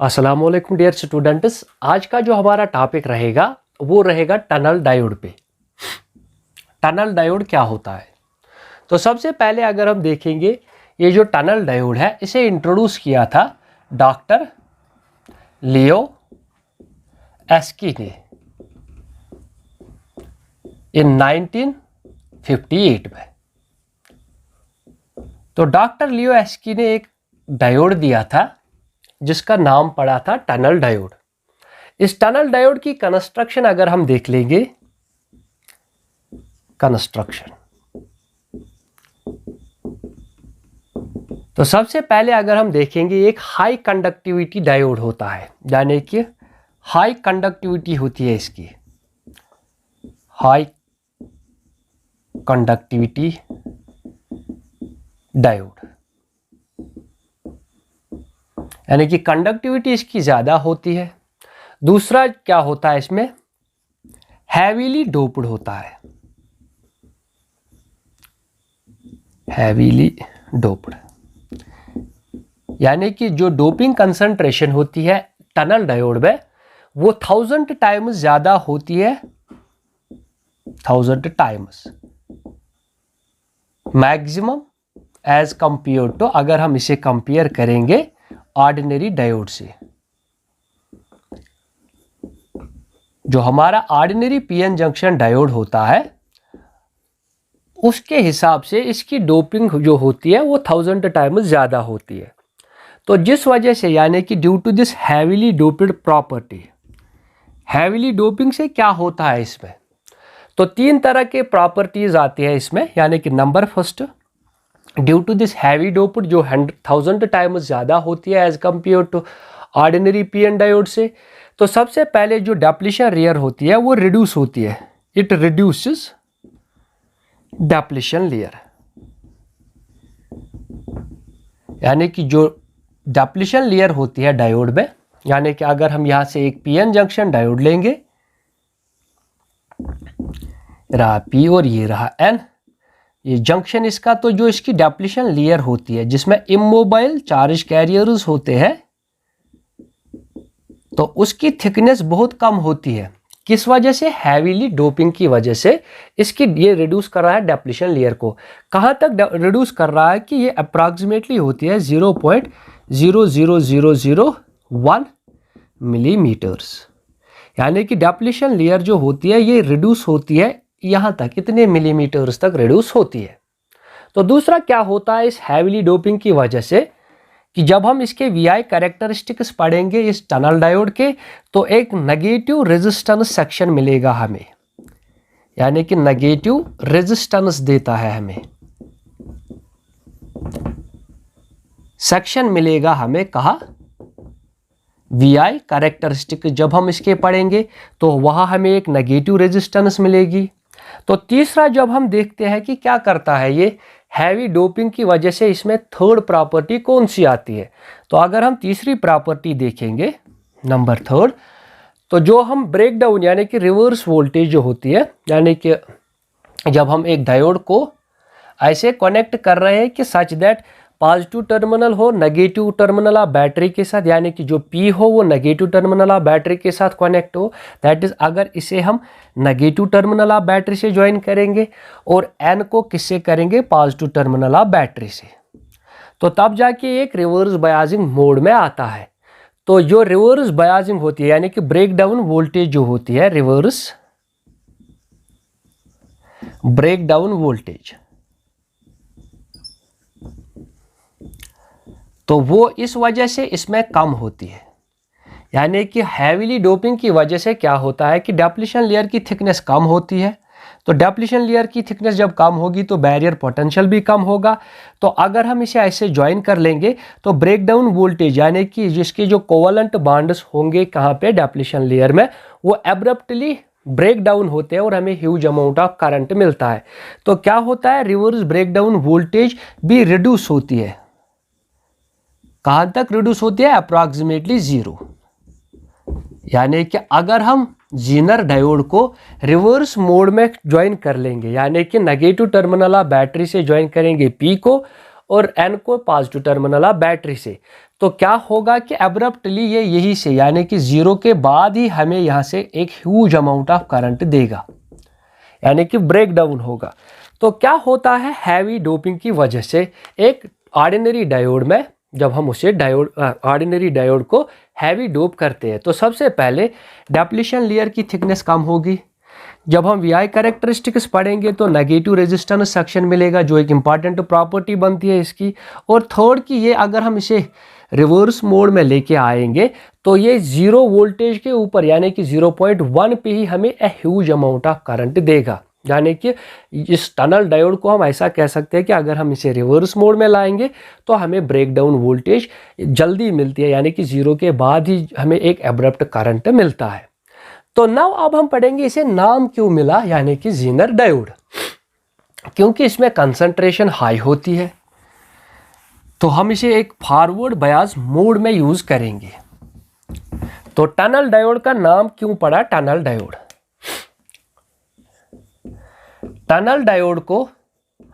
अस्सलामुअलैकुम dear students. आज का जो हमारा टॉपिक रहेगा वो रहेगा टनल डायोड पे। टनल डायोड क्या होता है? तो सबसे पहले अगर हम देखेंगे, ये जो टनल डायोड है इसे इंट्रोड्यूस किया था डॉक्टर लियो एस्की ने इन 1958 में। तो डॉक्टर लियो एस्की ने एक डायोड दिया था जिसका नाम पड़ा था टनल डायोड। इस टनल डायोड की कंस्ट्रक्शन अगर हम देख लेंगे, कंस्ट्रक्शन, तो सबसे पहले अगर हम देखेंगे एक हाई कंडक्टिविटी डायोड होता है, यानी कि हाई कंडक्टिविटी होती है इसकी, हाई कंडक्टिविटी डायोड, यानी कि कंडक्टिविटी इसकी ज़्यादा होती है। दूसरा क्या होता है, इसमें हैवीली डोप्ड होता है, हैवीली डोप्ड, यानी कि जो डोपिंग कंसंट्रेशन होती है टनल डायोड में वो 1000 टाइम्स ज़्यादा होती है, 1000 times maximum as compare to, अगर हम इसे कंपेयर करेंगे ऑर्डिनरी डायोड से। जो हमारा ऑर्डिनरी पीएन जंक्शन डायोड होता है उसके हिसाब से इसकी डोपिंग जो होती है वो 1000 टाइम्स ज़्यादा होती है। तो जिस वजह से, यानी कि due to this heavily doped property, heavily doping से क्या होता है इसमें, तो 3 तरह के प्रॉपर्टीज आती है इसमें, यानी कि number first, due to this heavy doped जो 1000 टाइम्स ज़्यादा होती है as compare to ordinary PN diode से, तो सबसे पहले जो डेप्लीशन लेयर होती है वो रिड्यूस होती है, इट रिड्यूसेस डेप्लीशन लेयर, यानी कि जो डेप्लीशन लेयर होती है डायोड में, यानी कि अगर हम यहाँ से एक पीएन जंक्शन डायोड लेंगे, रहा पी और ये रहा एन, ये जंक्शन इसका, तो जो इसकी डेप्लीशन लेयर होती है जिसमें इमोबाइल चार्ज कैरियर्स होते हैं, तो उसकी थिकनेस बहुत कम होती है। किस वजह से? हैवीली डोपिंग की वजह से इसकी ये रिड्यूस कर रहा है डेप्लीशन लेयर को। कहाँ तक रिड्यूस कर रहा है कि ये अप्रॉक्सीमेटली होती है 0.00001 मिलीमीटर्स, यानी कि डेप्लीशन लेयर जो होती है ये रिड्यूस होती है यहाँ तक, इतने मिलीमीटर्स तक रिड्यूस होती है। तो दूसरा क्या होता है इस हैवीली डोपिंग की वजह से, कि जब हम इसके वीआई कैरेक्टरिस्टिक्स पढ़ेंगे इस टनल डायोड के, तो एक नेगेटिव रेजिस्टेंस सेक्शन मिलेगा हमें, यानी कि नेगेटिव रेजिस्टेंस देता है हमें, सेक्शन मिलेगा हमें, कहा वीआई कैरेक्टरिस्टिक जब हम इसके पढ़ेंगे तो वहाँ हमें एक नेगेटिव रेजिस्टेंस मिलेगी। तो तीसरा जब हम देखते हैं कि क्या करता है ये हैवी डोपिंग की वजह से, इसमें थर्ड प्रॉपर्टी कौन सी आती है, तो अगर हम तीसरी प्रॉपर्टी देखेंगे नंबर थर्ड, तो जो हम ब्रेक डाउन यानी कि रिवर्स वोल्टेज जो होती है, यानी कि जब हम एक डायोड को ऐसे कनेक्ट कर रहे हैं कि सच दैट पॉजिटिव टर्मिनल हो नेगेटिव टर्मिनल ऑफ बैटरी के साथ, यानी कि जो P हो वो नेगेटिव टर्मिनल ऑफ बैटरी के साथ कनेक्ट हो, दैट इज अगर इसे हम नेगेटिव टर्मिनल ऑफ बैटरी से ज्वाइन करेंगे और N को किससे करेंगे, पॉजिटिव टर्मिनल ऑफ बैटरी से, तो तब जाके एक रिवर्स बायसिंग मोड में आता है। तो जो रिवर्स बायसिंग होती है, यानी कि ब्रेक डाउन वोल्टेज जो होती है, रिवर्स ब्रेक डाउन वोल्टेज, तो वो इस वजह से इसमें कम होती है, यानी कि हैवीली डोपिंग की वजह से क्या होता है कि डेप्लीशन लेयर की थिकनेस कम होती है। तो डेप्लीशन लेयर की थिकनेस जब कम होगी तो बैरियर पोटेंशियल भी कम होगा। तो अगर हम इसे ऐसे ज्वाइन कर लेंगे तो ब्रेक डाउन वोल्टेज, यानी कि जिसके जो कोवलेंट बॉन्ड्स होंगे कहाँ पे, डेप्लीशन लेयर में, वो एब्रप्टली ब्रेक डाउन होते हैं और हमें ह्यूज अमाउंट ऑफ करंट मिलता है। तो क्या होता है, रिवर्स ब्रेक डाउन वोल्टेज भी रिड्यूस होती है, कहाँ तक रिड्यूस होती है, अप्रॉक्सीमेटली 0, यानी कि अगर हम जीनर डायोड को रिवर्स मोड में ज्वाइन कर लेंगे, यानी कि नेगेटिव टर्मिनल ऑफ बैटरी से ज्वाइन करेंगे P को और N को पॉजिटिव टर्मिनल ऑफ बैटरी से, तो क्या होगा कि अब्रप्टली ये यही से यानी कि ज़ीरो के बाद ही हमें यहाँ से एक ह्यूज अमाउंट ऑफ करंट देगा, यानी कि ब्रेक डाउन होगा। तो क्या होता है, हैवी डोपिंग की वजह से एक ऑर्डिनरी डायोड में जब हम उसे ऑर्डिनरी डायोड को हैवी डोप करते हैं तो सबसे पहले डेप्लीशन लेयर की थिकनेस कम होगी। जब हम वीआई कैरेक्टरिस्टिक्स पढ़ेंगे तो नेगेटिव रेजिस्टेंस सेक्शन मिलेगा जो एक इम्पॉर्टेंट प्रॉपर्टी बनती है इसकी। और थर्ड की ये अगर हम इसे रिवर्स मोड में लेके आएंगे तो ये 0 वोल्टेज के ऊपर यानी कि 0.1 पे ही हमें a huge amount of current देगा। यानी कि इस टनल डायोड को हम ऐसा कह सकते हैं कि अगर हम इसे रिवर्स मोड में लाएंगे तो हमें ब्रेक डाउन वोल्टेज जल्दी मिलती है, यानी कि 0 के बाद ही हमें एक एब्रप्ट करंट मिलता है। तो नाउ अब हम पढ़ेंगे इसे नाम क्यों मिला, यानी कि ज़ीनर डायोड, क्योंकि इसमें कंसंट्रेशन हाई होती है। तो हम इसे एक फॉरवर्ड बायस मोड में यूज करेंगे। तो टनल डायोड का नाम क्यों पड़ा टनल डायोड? टनल डायोड को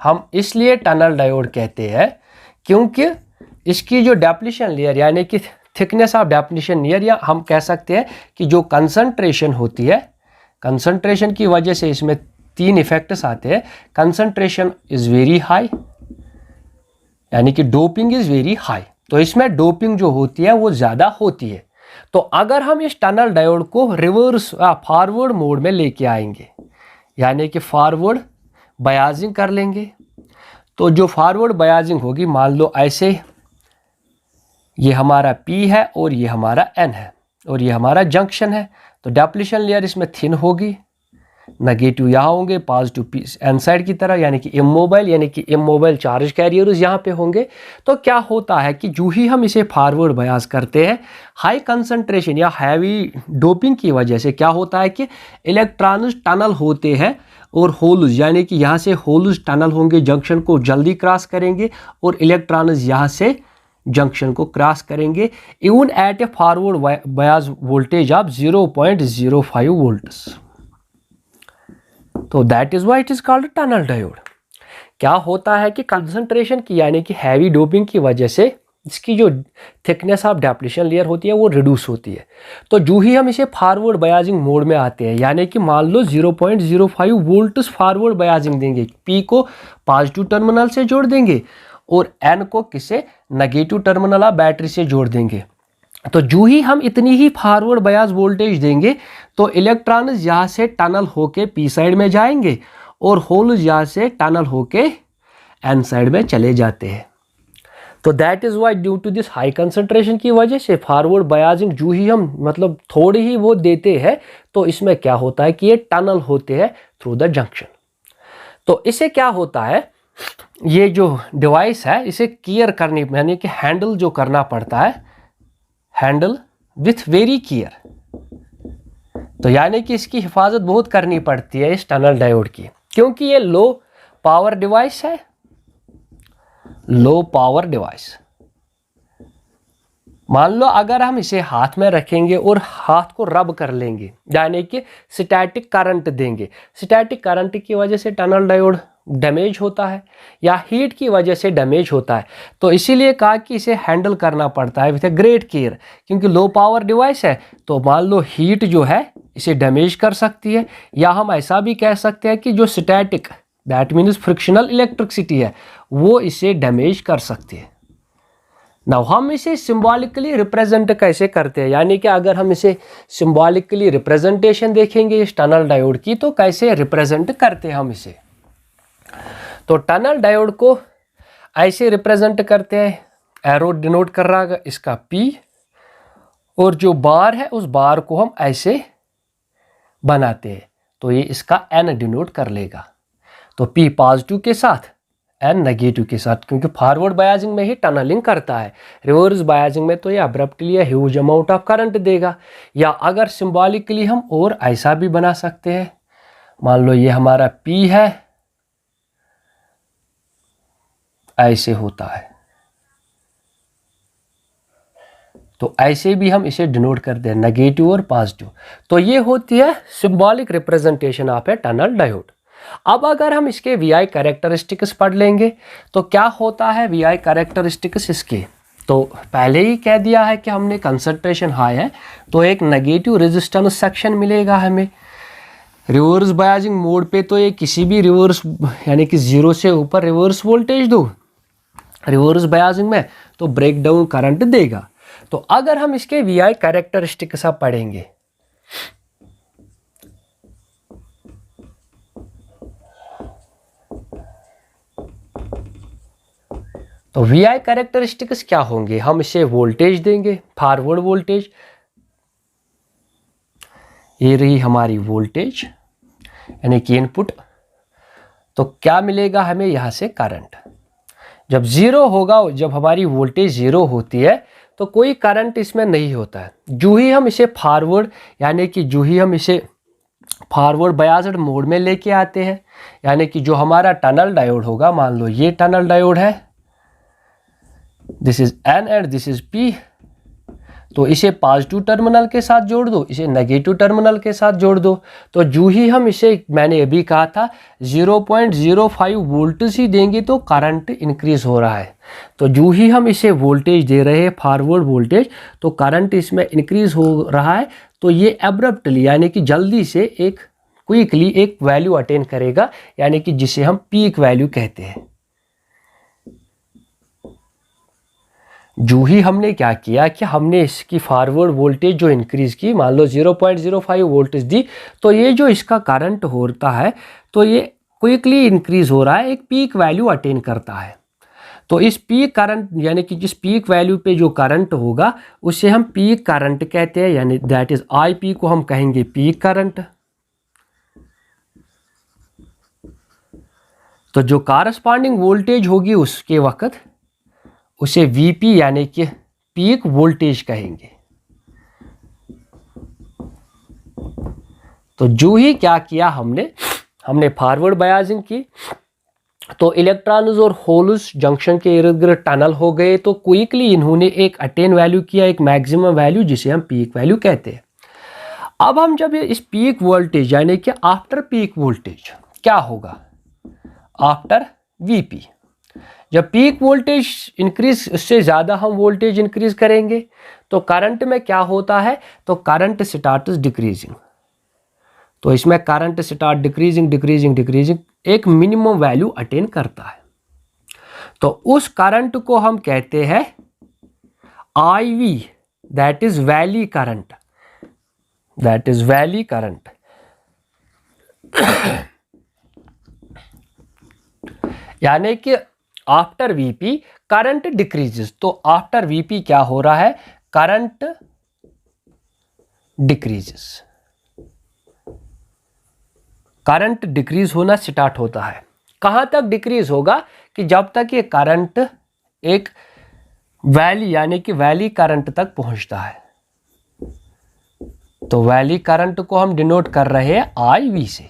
हम इसलिए टनल डायोड कहते हैं क्योंकि इसकी जो डेप्लीशन लेयर यानी कि थिकनेस ऑफ डेप्लीशन लेयर, या हम कह सकते हैं कि जो कंसंट्रेशन होती है, कंसंट्रेशन की वजह से इसमें 3 इफेक्ट्स आते हैं। कंसंट्रेशन इज वेरी हाई यानी कि डोपिंग इज वेरी हाई, तो इसमें डोपिंग जो होती है वो ज़्यादा होती है। तो अगर हम इस टनल डायोड को रिवर्स फॉरवर्ड मोड में लेके आएंगे यानी कि फॉरवर्ड बायसिंग कर लेंगे, तो जो फॉरवर्ड बायसिंग होगी, मान लो ऐसे ये हमारा P है और ये हमारा N है और ये हमारा जंक्शन है, तो डेप्लीशन लेयर इसमें थिन होगी, नेगेटिव यहाँ होंगे, पॉजिटिव एन साइड की तरह यानी कि इमोबाइल चार्ज कैरियर्स यहाँ पे होंगे। तो क्या होता है कि जो ही हम इसे फॉरवर्ड बायस करते हैं, हाई कंसंट्रेशन या हैवी डोपिंग की वजह से क्या होता है कि इलेक्ट्रॉन्स टनल होते हैं और होल्स यानी कि यहाँ से होल्स टनल होंगे, जंक्शन को जल्दी क्रॉस करेंगे और इलेक्ट्रॉन्स यहाँ से जंक्शन को क्रॉस करेंगे even at a forward bias voltage of 0.05 volts. तो that is why it is called tunnel diode. क्या होता है कि कंसंट्रेशन की यानी कि हैवी डोपिंग की वजह से इसकी जो थिकनेस ऑफ डेप्लीशन लेयर होती है वो रिड्यूस होती है। तो जो ही हम इसे फॉरवर्ड बायसिंग मोड में आते हैं यानी कि मान लो 0.05 वोल्ट्स फॉरवर्ड बायसिंग देंगे, P को पॉजिटिव टर्मिनल से जोड़ देंगे और N को किसे नेगेटिव टर्मिनल ऑफ बैटरी से जोड़ देंगे। तो जो ही हम इतनी ही फॉरवर्ड बायस वोल्टेज देंगे तो इलेक्ट्रॉन यहाँ से टनल होके P साइड में जाएंगे और होल्स यहाँ से टनल होके N साइड में चले जाते हैं। तो that is why due to this high concentration की वजह से फॉरवर्ड बायसिंग जो ही हम मतलब थोड़ी ही वो देते हैं तो इसमें क्या होता है कि ये टनल होते हैं थ्रू द जंक्शन। तो इसे क्या होता है, ये जो डिवाइस है इसे केयर करनी यानी कि हैंडल जो करना पड़ता है, हैंडल विथ वेरी केयर। तो यानी कि इसकी हिफाजत बहुत करनी पड़ती है इस टनल डायोड की, क्योंकि ये लो पावर डिवाइस है, लो पावर डिवाइस। मान लो अगर हम इसे हाथ में रखेंगे और हाथ को रब कर लेंगे यानी कि स्टैटिक करंट देंगे, स्टैटिक करंट की वजह से टनल डायोड डैमेज होता है या हीट की वजह से डैमेज होता है। तो इसीलिए कहा कि इसे हैंडल करना पड़ता है विथ ए ग्रेट केयर, क्योंकि लो पावर डिवाइस है तो मान लो हीट जो है इसे डैमेज कर सकती है, या हम ऐसा भी कह सकते हैं कि जो static that means frictional electricity है वो इसे डैमेज कर सकती है। नाउ हम इसे सिंबॉलिकली रिप्रेजेंट कैसे करते हैं, यानी कि अगर हम इसे सिंबॉलिकली रिप्रेजेंटेशन देखेंगे इस टनल डायोड की तो कैसे रिप्रेजेंट करते हैं हम इसे। तो टनल डायोड को ऐसे रिप्रेजेंट करते हैं, एरो डिनोट कर रहा है इसका P, और जो बार है उस बार को हम ऐसे बनाते हैं तो ये इसका N डिनोट कर लेगा। तो P पॉजिटिव के साथ N नेगेटिव के साथ, क्योंकि फॉरवर्ड बायसिंग में ही टनलिंग करता है, रिवर्स बायसिंग में तो ये abruptly huge amount of current देगा। या अगर सिंबॉलिकली हम और ऐसा भी बना सकते हैं, मान लो ये हमारा P है, ऐसे होता है, तो ऐसे भी हम इसे डिनोट करते हैं नेगेटिव और पॉजिटिव। तो ये होती है symbolic representation of a tunnel diode. अब अगर हम इसके वीआई कैरेक्टरिस्टिक्स पढ़ लेंगे तो क्या होता है वीआई कैरेक्टरिस्टिक्स इसके। तो पहले ही कह दिया है कि हमने कंसंट्रेशन हाई है तो एक नेगेटिव रेजिस्टेंस सेक्शन मिलेगा हमें। रिवर्स बायसिंग मोड पे तो ये किसी भी रिवर्स यानी कि 0 से ऊपर रिवर्स वोल्टेज दो, रिवर्स बायसिंग में तो ब्रेक डाउन करंट देगा। तो अगर हम इसके VI कैरेक्टरिस्टिक सब पढ़ेंगे, तो VI कैरेक्टरिस्टिक्स क्या होंगे, हम इसे वोल्टेज देंगे, फॉरवर्ड वोल्टेज, ये रही हमारी वोल्टेज यानी कि इनपुट। तो क्या मिलेगा हमें यहाँ से करंट। जब 0 होगा, जब हमारी वोल्टेज 0 होती है तो कोई करंट इसमें नहीं होता है। जो ही हम इसे फॉरवर्ड यानी कि जो ही हम इसे फॉरवर्ड बायस्ड मोड में लेके आते हैं, यानी कि जो हमारा टनल डायोड होगा, मान लो ये टनल डायोड है, this is N and this is P, तो इसे पॉजिटिव टर्मिनल के साथ जोड़ दो, इसे नेगेटिव टर्मिनल के साथ जोड़ दो। तो जो ही हम इसे, मैंने अभी कहा था 0.05 वोल्ट ही देंगे तो करंट इंक्रीज हो रहा है। तो जो ही हम इसे वोल्टेज दे रहे हैं फॉरवर्ड वोल्टेज, तो करंट इसमें इंक्रीज हो रहा है। तो ये एब्रप्टली यानी कि जल्दी से एक क्विकली एक वैल्यू अटेन करेगा, यानी कि जिसे हम पीक वैल्यू कहते हैं। जो ही हमने क्या किया कि हमने इसकी फॉरवर्ड वोल्टेज जो इंक्रीज की, मान लो 0.05 वोल्टेज दी, तो ये जो इसका करंट होता है तो ये क्विकली इंक्रीज हो रहा है, एक पीक वैल्यू अटेन करता है। तो इस पीक करंट यानी कि जिस पीक वैल्यू पे जो करंट होगा उसे हम पीक करंट कहते हैं, यानी दैट इज IP को हम कहेंगे पीक करंट। तो जो कारस्पॉन्डिंग वोल्टेज होगी उसके वक्त उसे VP यानी कि पीक वोल्टेज कहेंगे। तो जो ही क्या किया हमने फॉरवर्ड बायसिंग की, तो इलेक्ट्रॉन्स और होल्स जंक्शन के इर्द गिर्द टनल हो गए, तो क्विकली इन्होंने एक अटेन वैल्यू किया, एक मैक्सिमम वैल्यू जिसे हम पीक वैल्यू कहते हैं। अब हम जब इस पीक वोल्टेज यानी कि आफ्टर पीक वोल्टेज क्या होगा, आफ्टर VP, जब पीक वोल्टेज इंक्रीज, उससे ज़्यादा हम वोल्टेज इंक्रीज करेंगे तो करंट में क्या होता है, तो करंट स्टार्ट डिक्रीजिंग। तो इसमें current start decreasing decreasing decreasing एक मिनिमम वैल्यू अटेन करता है। तो उस करंट को हम कहते हैं IV, that is valley current, that is valley current. यानी कि आफ्टर VP करंट डिक्रीजेस, तो आफ्टर VP क्या हो रहा है, करंट डिक्रीजेस, करंट डिक्रीज होना स्टार्ट होता है। कहां तक डिक्रीज होगा कि जब तक ये करंट एक वैली यानी कि वैली करंट तक पहुंचता है। तो वैली करंट को हम डिनोट कर रहे हैं IV से।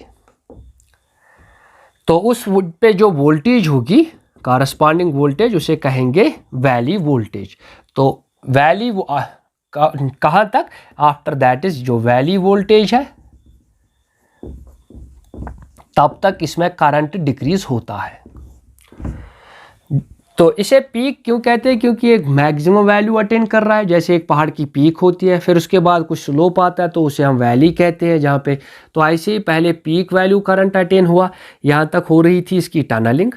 तो उस पे जो वोल्टेज होगी कारस्पॉन्डिंग वोल्टेज उसे कहेंगे वैली वोल्टेज। तो वैली कहां तक, आफ्टर दैट इज जो वैली वोल्टेज है तब तक इसमें करंट डिक्रीज होता है। तो इसे पीक क्यों कहते हैं, क्योंकि एक मैक्सिमम वैल्यू अटेन कर रहा है। जैसे एक पहाड़ की पीक होती है, फिर उसके बाद कुछ स्लोप आता है तो उसे हम वैली कहते हैं जहाँ पे, तो ऐसे ही पहले पीक वैल्यू करंट अटेन हुआ, यहाँ तक हो रही थी इसकी टनलिंग,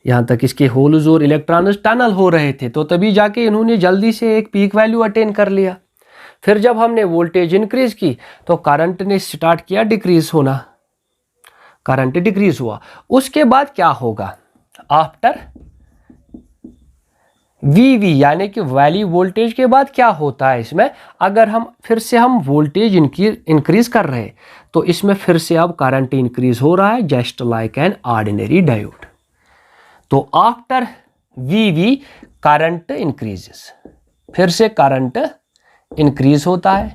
यहाँ तक इसके होल्स और इलेक्ट्रॉन्स टनल हो रहे थे, तो तभी जाके इन्होंने जल्दी से एक पीक वैल्यू अटेन कर लिया। फिर जब हमने वोल्टेज इंक्रीज की तो करंट ने स्टार्ट किया डिक्रीज होना, करंट डिक्रीज हुआ। उसके बाद क्या होगा, आफ्टर VV यानी कि वैली वोल्टेज के बाद क्या होता है इसमें, अगर हम फिर से हम वोल्टेज इंक्रीज कर रहे हैं तो इसमें फिर से अब करंट इंक्रीज हो रहा है, just like an ordinary diode. तो आफ्टर VV करंट इंक्रीजेस, फिर से करंट इंक्रीज होता है,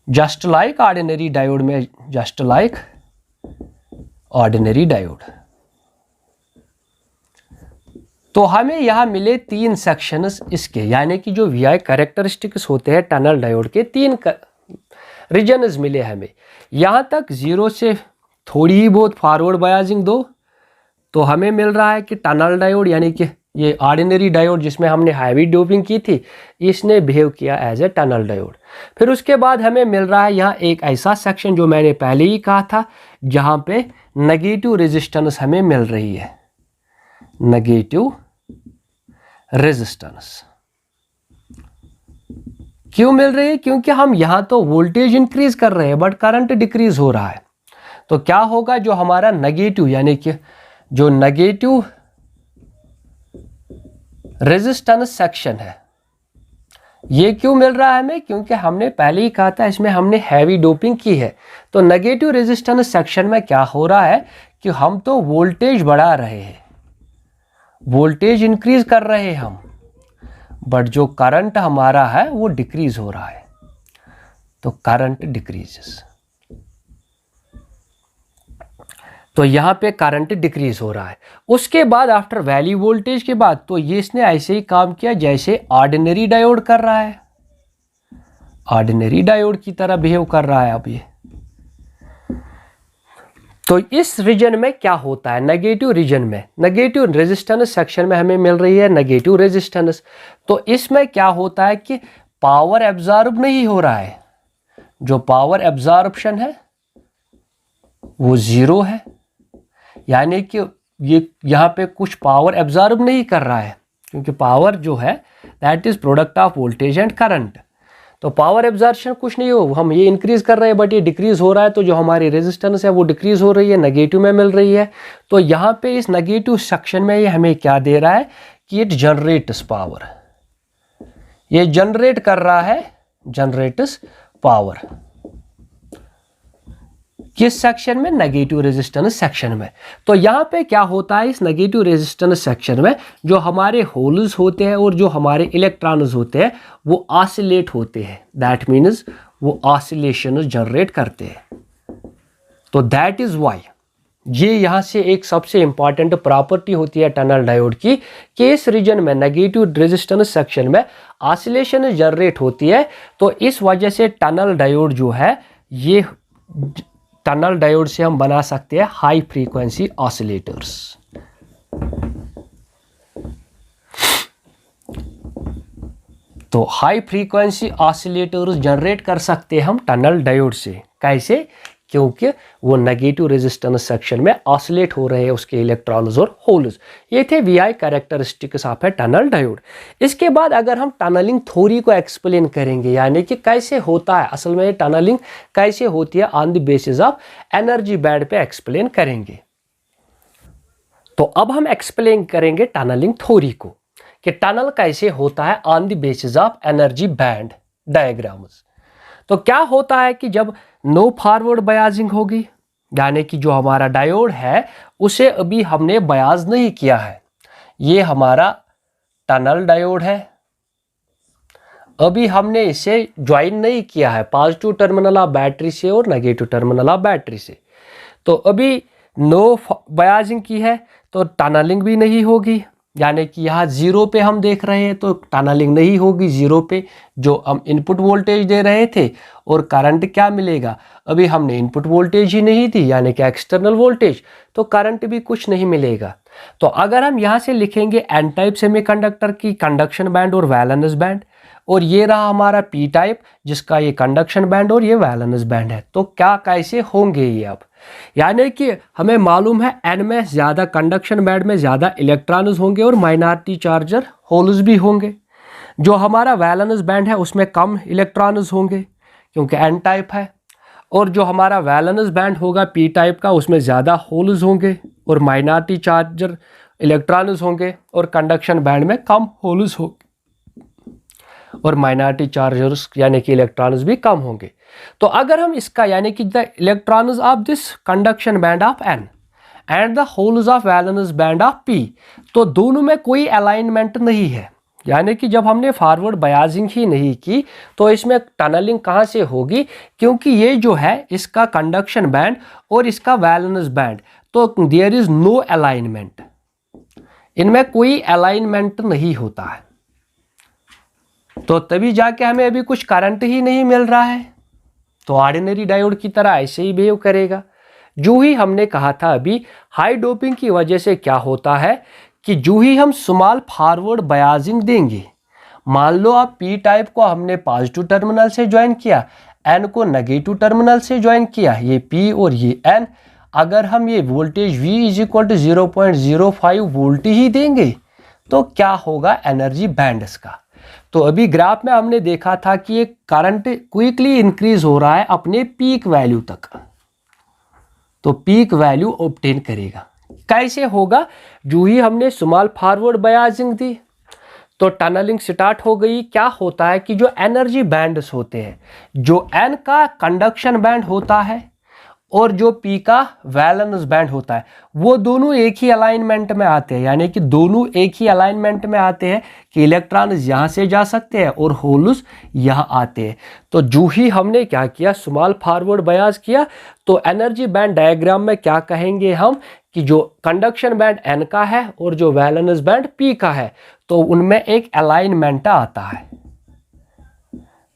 जस्ट लाइक ऑर्डिनरी डायोड में, जस्ट लाइक ऑर्डिनरी डायोड। तो हमें यहां मिले 3 सेक्शंस इसके, यानी कि जो VI कैरेक्टरिस्टिक्स होते हैं टनल डायोड के 3 रीजन्स मिले हमें। यहां तक 0 से थोड़ी ही बहुत फॉरवर्ड बायसिंग दो तो हमें मिल रहा है कि टनल डायोड यानी कि ये ऑर्डिनरी डायोड जिसमें हमने हैवी डोपिंग की थी, इसने बिहेव किया एज ए टनल डायोड। फिर उसके बाद हमें मिल रहा है यहाँ एक ऐसा सेक्शन जो मैंने पहले ही कहा था, जहाँ पे नेगेटिव रेजिस्टेंस हमें मिल रही है, नेगेटिव रेजिस्टेंस। क्यों मिल रही है? क्योंकि हम यहाँ तो वोल्टेज इंक्रीज कर रहे हैं बट करंट डिक्रीज हो रहा है। तो क्या होगा, जो हमारा नेगेटिव यानी कि जो नेगेटिव रेजिस्टेंस सेक्शन है, ये क्यों मिल रहा है हमें? क्योंकि हमने पहले ही कहा था इसमें हमने हैवी डोपिंग की है। तो नेगेटिव रेजिस्टेंस सेक्शन में क्या हो रहा है कि हम तो वोल्टेज बढ़ा रहे हैं, वोल्टेज इंक्रीज कर रहे हैं हम, बट जो करंट हमारा है वो डिक्रीज हो रहा है। तो करंट डिक्रीजेस, तो यहाँ पे करंट डिक्रीज हो रहा है। उसके बाद आफ्टर वैल्यू वोल्टेज के बाद तो ये इसने ऐसे ही काम किया जैसे ऑर्डिनरी डायोड कर रहा है, ऑर्डिनरी डायोड की तरह बिहेव कर रहा है अब ये। तो इस रीजन में क्या होता है, नेगेटिव रीजन में, नेगेटिव रेजिस्टेंस सेक्शन में हमें मिल रही है नेगेटिव रेजिस्टेंस। तो इसमें क्या होता है कि पावर एब्जॉर्ब नहीं हो रहा है, जो पावर एब्जॉर्प्शन है वो जीरो है, यानी कि ये यहाँ पे कुछ पावर एब्जॉर्ब नहीं कर रहा है, क्योंकि पावर जो है that is product of voltage and current. तो पावर एब्जॉर्प्शन कुछ नहीं हो, हम ये इंक्रीज कर रहे हैं बट ये डिक्रीज हो रहा है, तो जो हमारी रेजिस्टेंस है वो डिक्रीज हो रही है, नेगेटिव में मिल रही है। तो यहाँ पे इस नेगेटिव सेक्शन में ये हमें क्या दे रहा है कि इट जनरेट्स पावर, ये जनरेट कर रहा है, जनरेट्स पावर। किस सेक्शन में? नेगेटिव रेजिस्टेंस सेक्शन में। तो यहाँ पे क्या होता है, इस नेगेटिव रेजिस्टेंस सेक्शन में जो हमारे होल्स होते हैं और जो हमारे इलेक्ट्रॉन्स होते हैं वो ऑसिलेट होते हैं, दैट मीन्स वो ऑसिलेशन जनरेट करते हैं। तो दैट इज वाई ये यहाँ से एक सबसे इंपॉर्टेंट प्रॉपर्टी होती है टनल डायोड की कि इस रीजन में नेगेटिव रेजिस्टेंस सेक्शन में ऑसिलेशन जनरेट होती है। तो इस वजह से टनल डायोड जो है, ये टनल डायोड से हम बना सकते हैं हाई फ्रीक्वेंसी ऑसिलेटर्स। तो हाई फ्रीक्वेंसी ऑसिलेटर्स जनरेट कर सकते हैं हम टनल डायोड से। कैसे? क्योंकि वो नेगेटिव रेजिस्टेंस सेक्शन में ऑसिलेट हो रहे हैं उसके इलेक्ट्रॉन्स और होल्स। ये थे VI characteristics of a tunnel diode. इसके बाद अगर हम टनलिंग थ्योरी को एक्सप्लेन करेंगे, यानी कि कैसे होता है असल में ये टनलिंग कैसे होती है, on the basis of energy band पे एक्सप्लेन करेंगे। तो अब हम एक्सप्लेन करेंगे टनलिंग थ्योरी को कि टनल कैसे होता है on the basis of energy band diagrams. तो क्या होता है कि जब नो फॉरवर्ड बायसिंग होगी, यानी कि जो हमारा डायोड है उसे अभी हमने बायस नहीं किया है, ये हमारा टनल डायोड है, अभी हमने इसे ज्वाइन नहीं किया है पॉजिटिव टर्मिनल ऑफ बैटरी से और नेगेटिव टर्मिनल ऑफ बैटरी से। तो अभी नो बायसिंग की है तो टनलिंग भी नहीं होगी, यानी कि यहाँ जीरो पे हम देख रहे हैं तो टनलिंग नहीं होगी जीरो पे, जो हम इनपुट वोल्टेज दे रहे थे। और करंट क्या मिलेगा, अभी हमने इनपुट वोल्टेज ही नहीं दी यानी कि एक्सटर्नल वोल्टेज, तो करंट भी कुछ नहीं मिलेगा। तो अगर हम यहाँ से लिखेंगे एन टाइप सेमीकंडक्टर की कंडक्शन बैंड और वैलेंस बैंड, और ये रहा हमारा पी टाइप जिसका ये कंडक्शन बैंड और ये वैलेंस बैंड है, तो क्या कैसे होंगे ये अब, यानी कि हमें मालूम है एन में ज़्यादा कंडक्शन बैंड में ज़्यादा इलेक्ट्रॉन्स होंगे और माइनॉरिटी चार्जर होल्स भी होंगे। जो हमारा वैलेंस बैंड है उसमें कम इलेक्ट्रॉन्स होंगे क्योंकि एन टाइप है, और जो हमारा वैलेंस बैंड होगा पी टाइप का उसमें ज़्यादा होल्स होंगे और माइनॉरिटी चार्जर इलेक्ट्रॉन्स होंगे, और कंडक्शन बैंड में कम होल्स होंगे और माइनॉरिटी चार्जर्स यानी कि इलेक्ट्रॉन्स भी कम होंगे। तो अगर हम इसका यानी कि the electrons of this conduction band of N and the holes of valence band of P, तो दोनों में कोई अलाइनमेंट नहीं है, यानी कि जब हमने फॉरवर्ड बायसिंग ही नहीं की तो इसमें टनलिंग कहाँ से होगी, क्योंकि ये जो है इसका कंडक्शन बैंड और इसका वैलेंस बैंड, तो देयर इज नो अलाइनमेंट, इनमें कोई अलाइनमेंट नहीं होता है, तो तभी जाके हमें अभी कुछ करंट ही नहीं मिल रहा है। तो ऑर्डिनरी डायोड की तरह ऐसे ही बिहेव करेगा। जो ही हमने कहा था अभी, हाई डोपिंग की वजह से क्या होता है कि जो ही हम स्मॉल फॉरवर्ड बायसिंग देंगे, मान लो आप पी टाइप को हमने पॉजिटिव टर्मिनल से ज्वाइन किया, एन को नेगेटिव टर्मिनल से ज्वाइन किया, ये पी और ये एन, अगर हम ये voltage V is equal to 0.05 volt ही देंगे तो क्या होगा एनर्जी बैंड इसका। तो अभी ग्राफ में हमने देखा था कि ये करंट क्विकली इंक्रीज हो रहा है अपने पीक वैल्यू तक, तो पीक वैल्यू ऑब्टेन करेगा। कैसे होगा, जो ही हमने स्मॉल फॉरवर्ड बायसिंग दी तो टनलिंग स्टार्ट हो गई। क्या होता है कि जो एनर्जी बैंड्स होते हैं, जो एन का कंडक्शन बैंड होता है और जो पी का वैलेंस बैंड होता है, वो दोनों एक ही अलाइनमेंट में आते हैं, यानी कि दोनों एक ही अलाइनमेंट में आते हैं कि इलेक्ट्रॉन यहाँ से जा सकते हैं और होल्स यहाँ आते हैं। तो जो ही हमने क्या किया, स्मॉल फॉरवर्ड बायस किया, तो एनर्जी बैंड डायग्राम में क्या कहेंगे हम कि जो कंडक्शन बैंड एन का है और जो वैलेंस बैंड पी का है, तो उनमें एक अलाइनमेंट आता है।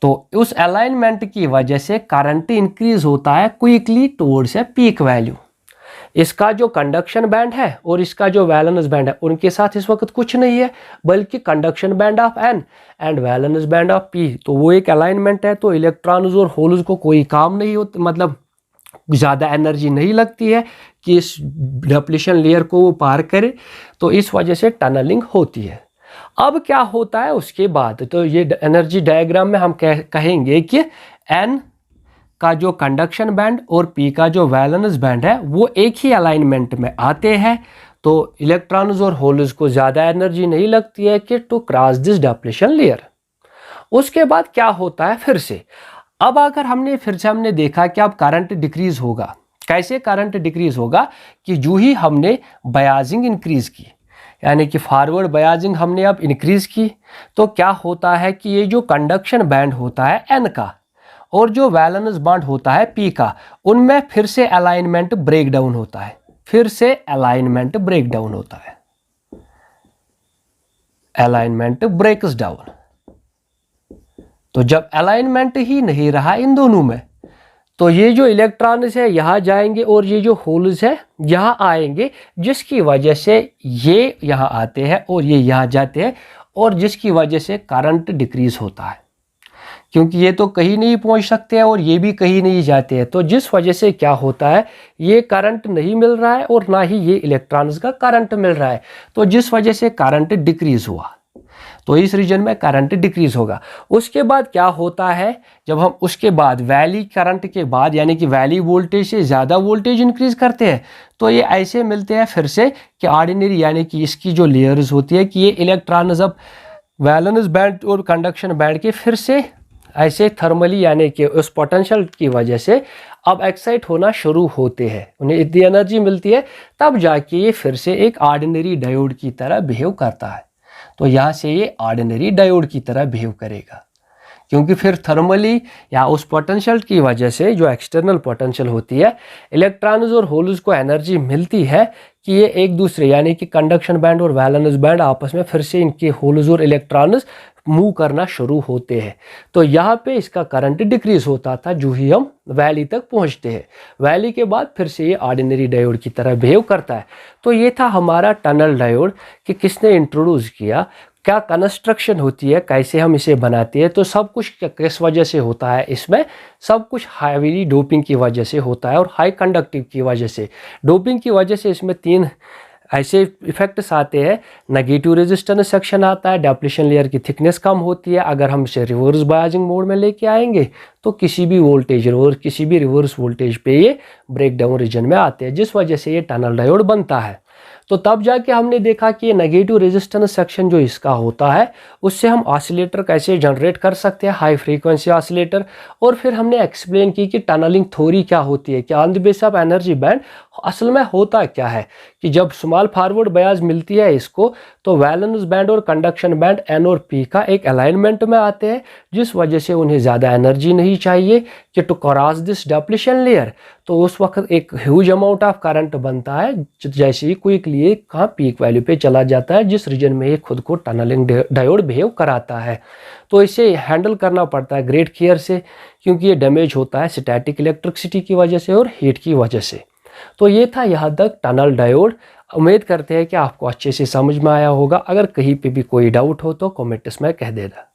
तो उस अलाइनमेंट की वजह से करंट इंक्रीज होता है quickly towards a peak value. इसका जो कंडक्शन बैंड है और इसका जो वैलेंस बैंड है, उनके साथ इस वक्त कुछ नहीं है, बल्कि conduction band of N and valence band of P, तो वो एक अलाइनमेंट है। तो इलेक्ट्रॉन्स और होल्स को कोई काम नहीं होता, मतलब ज़्यादा एनर्जी नहीं लगती है कि इस डिप्लीशन लेयर को वो पार करे, तो इस वजह से टनलिंग होती है। अब क्या होता है उसके बाद, तो ये एनर्जी डायग्राम में हम कहेंगे कि एन का जो कंडक्शन बैंड और पी का जो वैलेंस बैंड है वो एक ही अलाइनमेंट में आते हैं, तो इलेक्ट्रॉन्स और होल्स को ज़्यादा एनर्जी नहीं लगती है कि to cross this depletion layer. उसके बाद क्या होता है फिर से, अब अगर हमने देखा कि अब करंट डिक्रीज होगा। कैसे करंट डिक्रीज होगा कि जो ही हमने बायसिंग इंक्रीज की, यानी कि फॉरवर्ड बायसिंग हमने अब इंक्रीज की, तो क्या होता है कि ये जो कंडक्शन बैंड होता है एन का और जो वैलेंस बैंड होता है पी का, उनमें फिर से अलाइनमेंट ब्रेक डाउन होता है, फिर से अलाइनमेंट ब्रेक डाउन होता है, अलाइनमेंट ब्रेक्स डाउन। तो जब अलाइनमेंट ही नहीं रहा इन दोनों में, तो ये जो इलेक्ट्रॉन्स है यहाँ जाएंगे और ये जो होल्स है यहाँ आएंगे, जिसकी वजह से ये यहाँ आते हैं और ये यहाँ जाते हैं, और जिसकी वजह से करंट डिक्रीज होता है, क्योंकि ये तो कहीं नहीं पहुँच सकते हैं और ये भी कहीं नहीं जाते हैं। तो जिस वजह से क्या होता है, ये करंट नहीं मिल रहा है और ना ही ये इलेक्ट्रॉन्स का करंट मिल रहा है, तो जिस वजह से करंट डिक्रीज हुआ, तो इस रीजन में करंट डिक्रीज होगा। उसके बाद क्या होता है, जब हम उसके बाद वैली करंट के बाद, यानी कि वैली वोल्टेज से ज़्यादा वोल्टेज इंक्रीज करते हैं, तो ये ऐसे मिलते हैं फिर से कि ऑर्डिनरी, यानी कि इसकी जो लेयर्स होती है कि ये इलेक्ट्रॉन्स अब वैलेंस बैंड और कंडक्शन बैंड के फिर से ऐसे थर्मली, यानी कि उस पोटेंशियल की वजह से अब एक्साइट होना शुरू होते हैं, उन्हें इतनी एनर्जी मिलती है, तब जाके ये फिर से एक ऑर्डिनरी डायोड की तरह बिहेव करता है। तो यहाँ से ये ऑर्डिनरी डायोड की तरह बिहेव करेगा, क्योंकि फिर थर्मली या उस पोटेंशियल की वजह से, जो एक्सटर्नल पोटेंशियल होती है, इलेक्ट्रॉन्स और होल्स को एनर्जी मिलती है कि ये एक दूसरे, यानी कि कंडक्शन बैंड और वैलेंस बैंड आपस में फिर से इनके होल्स और इलेक्ट्रॉन्स मूव करना शुरू होते हैं। तो यहाँ पे इसका करंट डिक्रीज होता था जो ही हम वैली तक पहुँचते हैं। वैली के बाद फिर से ये ऑर्डिनरी डायोड की तरह बिहेव करता है। तो ये था हमारा टनल डायोड कि किसने इंट्रोड्यूस किया, क्या कंस्ट्रक्शन होती है, कैसे हम इसे बनाते हैं। तो सब कुछ किस वजह से होता है, इसमें सब कुछ हाईली डोपिंग की वजह से होता है और हाई कंडक्टिव की वजह से। डोपिंग की वजह से इसमें 3 ऐसे इफेक्ट्स आते हैं। नेगेटिव रेजिस्टेंस सेक्शन आता है, डिप्लीशन लेयर की थिकनेस कम होती है। अगर हम इसे रिवर्स बायसिंग मोड में लेके आएंगे तो किसी भी वोल्टेज और किसी भी रिवर्स वोल्टेज पे ये ब्रेक डाउन रीजन में आते हैं, जिस वजह से ये टनल डायोड बनता है। तो तब जाके हमने देखा कि ये नेगेटिव रेजिस्टेंस सेक्शन जो इसका होता है, उससे हम ऑसिलेटर कैसे जनरेट कर सकते हैं, हाई फ्रीक्वेंसी ऑसिलेटर। और फिर हमने एक्सप्लेन की कि टनलिंग थ्योरी क्या होती है, कि on the base of energy band असल में होता क्या है कि जब स्मॉल फॉरवर्ड बायस मिलती है इसको, तो वैलेंस बैंड और कंडक्शन बैंड एन और पी का एक अलाइनमेंट में आते हैं, जिस वजह से उन्हें ज़्यादा एनर्जी नहीं चाहिए कि to cross this depletion layer. तो उस वक्त एक ह्यूज अमाउंट ऑफ करंट बनता है, जैसे ही क्विकली कहाँ पीक वैल्यू पे चला जाता है, जिस रीजन में ये खुद को टनलिंग डायोड बिहेव कराता है। तो इसे हैंडल करना पड़ता है ग्रेट केयर से, क्योंकि ये डैमेज होता है स्टैटिक इलेक्ट्रिसिटी की वजह से और हीट की वजह से। तो ये था यहाँ तक टनल डायोड। उम्मीद करते हैं कि आपको अच्छे से समझ में आया होगा। अगर कहीं पे भी कोई डाउट हो तो कमेंट्स में कह देना।